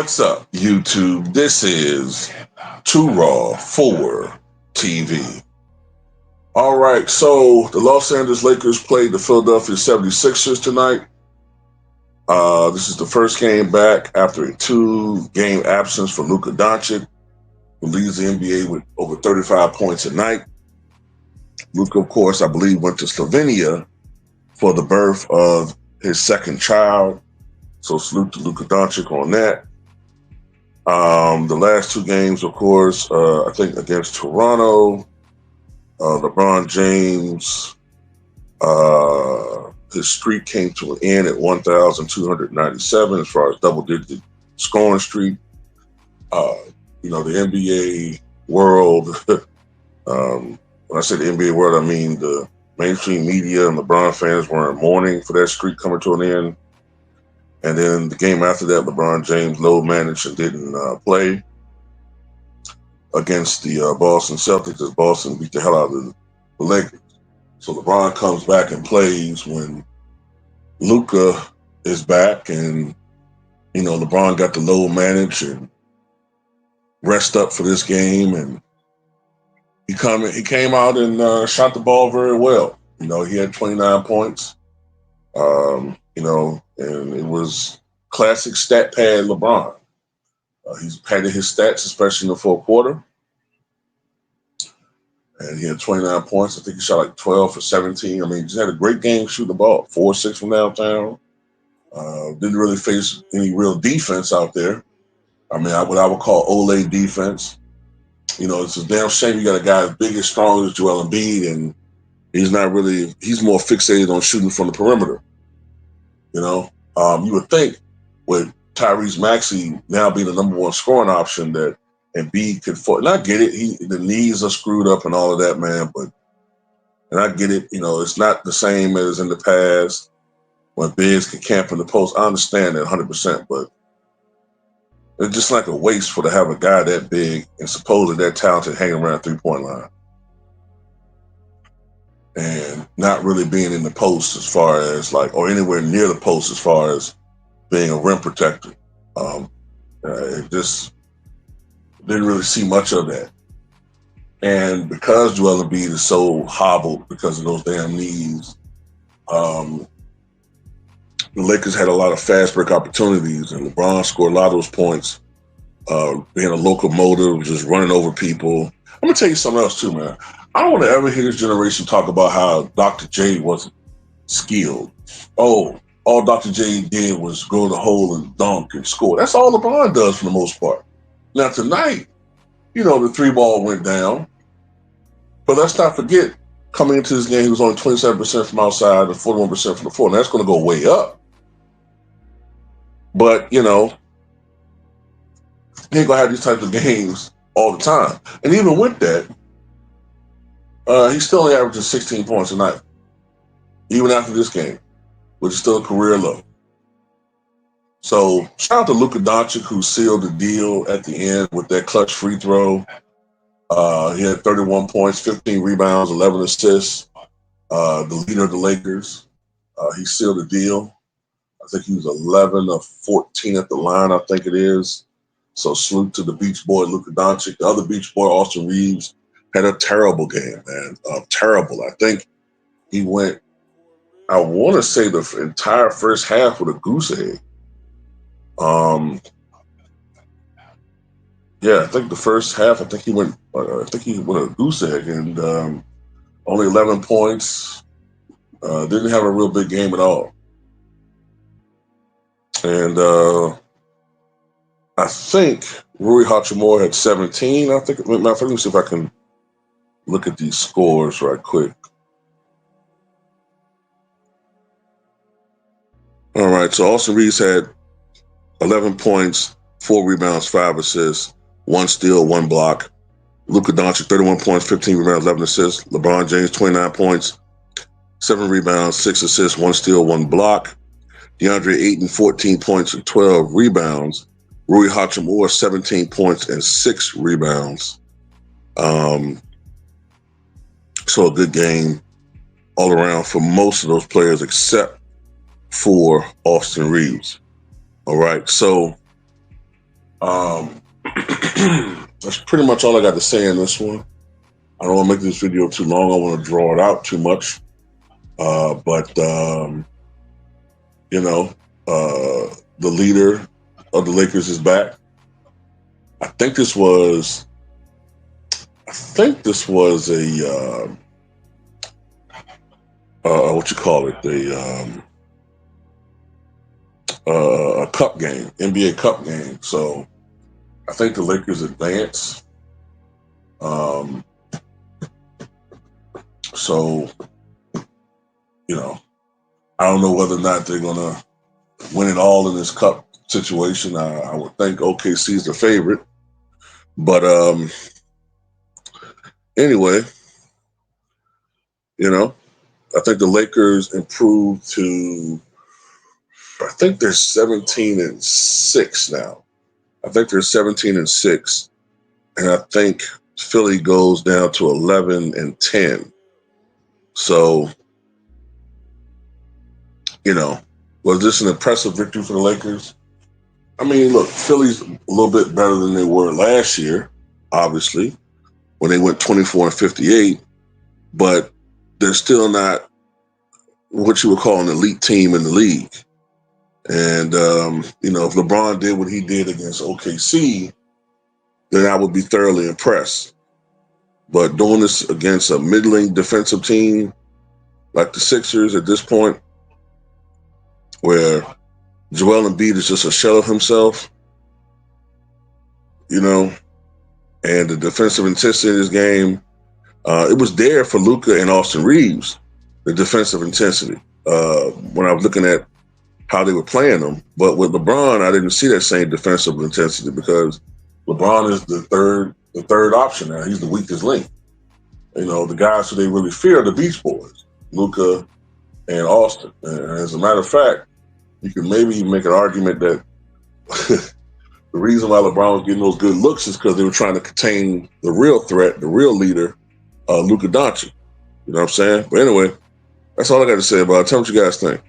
What's up, YouTube? This is Too Raw for TV. All right, so the Los Angeles Lakers played the Philadelphia 76ers tonight. This is the first game back after a two-game absence for Luka Doncic, who leads the NBA with over 35 points a night. Luka, of course, I believe, went to Slovenia for the birth of his second child. So salute to Luka Doncic on that. The last two games, of course, I think against Toronto, LeBron James, his streak came to an end at 1,297 as far as double-digit scoring streak. The NBA world, when I say the NBA world, I mean the mainstream media and LeBron fans were in mourning for that streak coming to an end. And then the game after that, LeBron James load managed and didn't play against the Boston Celtics as Boston beat the hell out of the Lakers. So LeBron comes back and plays when Luka is back, and LeBron got to load manage and rest up for this game, and he came out and shot the ball very well. He had 29 points. And it was classic stat pad LeBron. He's padded his stats, especially in the fourth quarter. And he had 29 points. I think he shot like 12 for 17. I mean, he just had a great game shooting the ball. 4-6 from downtown. Didn't really face any real defense out there. I mean, what I would call Ole defense. It's a damn shame you got a guy as big as strong as Joel Embiid, and he's more fixated on shooting from the perimeter. You would think with Tyrese Maxey now being the number one scoring option that Embiid could afford. And I get it. The knees are screwed up and all of that, man. And I get it. It's not the same as in the past when bigs could camp in the post. I understand that 100%, but it's just like a waste to have a guy that big and supposedly that talented hanging around 3-point line and not really being in the post as far as or anywhere near the post as far as being a rim protector. It just didn't really see much of that. And because Joel Embiid is so hobbled because of those damn knees, the Lakers had a lot of fast break opportunities, and LeBron scored a lot of those points, being a locomotive, just running over people. I'm going to tell you something else too, man. I don't want to ever hear this generation talk about how Dr. J wasn't skilled. Oh, all Dr. J did was go to the hole and dunk and score. That's all LeBron does for the most part. Now tonight, the three ball went down. But let's not forget, coming into this game, he was only 27% from outside and 41% from the floor. And that's going to go way up. But, he ain't going to have these types of games all the time. And even with that, he's still only averaging 16 points a night, even after this game, which is still a career low. So shout out to Luka Doncic, who sealed the deal at the end with that clutch free throw. He had 31 points, 15 rebounds, 11 assists, the leader of the Lakers. He sealed the deal. I think he was 11 of 14 at the line, I think it is. So salute to the Beach Boy, Luka Doncic. The other Beach Boy, Austin Reeves, had a terrible game, man. Terrible. I think he went, I want to say the entire first half with a goose egg. I think the first half, I think he went a goose egg and only 11 points. Didn't have a real big game at all. And I think Rui Hachimura had 17. Let me see if I can look at these scores right quick. All right, so Austin Reeves had 11 points, 4 rebounds, 5 assists, 1 steal, 1 block. Luka Doncic, 31 points, 15 rebounds, 11 assists. LeBron James, 29 points, 7 rebounds, 6 assists, 1 steal, 1 block. DeAndre Ayton, 14 points and 12 rebounds. Rui Hachimura, 17 points and 6 rebounds. So a good game all around for most of those players except for Austin Reeves. All right, so Um, that's pretty much all I got to say in this one. I don't want to make this video too long. I want to draw it out too much. But you know, the leader of the Lakers is back. I think this was. I think this was what you call it, a cup game, NBA Cup game. So I think the Lakers advance. Um, so you know, I don't know whether or not they're gonna win it all in this cup situation. I would think OKC is the favorite, but anyway, you know, I think the Lakers improved to. I think they're 17-6 now. I think they're 17-6, and I think Philly goes down to 11-10. So, was this an impressive victory for the Lakers? I mean, look, Philly's a little bit better than they were last year, obviously, when they went 24-58, but they're still not what you would call an elite team in the league. And, if LeBron did what he did against OKC, then I would be thoroughly impressed. But doing this against a middling defensive team like the Sixers at this point, where Joel Embiid is just a shell of himself, and the defensive intensity in this game, it was there for Luka and Austin Reeves, the defensive intensity, when I was looking at how they were playing them. But with LeBron, I didn't see that same defensive intensity because LeBron is the third option now. He's the weakest link. The guys who they really fear are the Beach Boys, Luka and Austin. And as a matter of fact, you can maybe make an argument that the reason why LeBron was getting those good looks is because they were trying to contain the real threat, the real leader, Luka Doncic. You know what I'm saying? But anyway, that's all I got to say about it. Tell me what you guys think.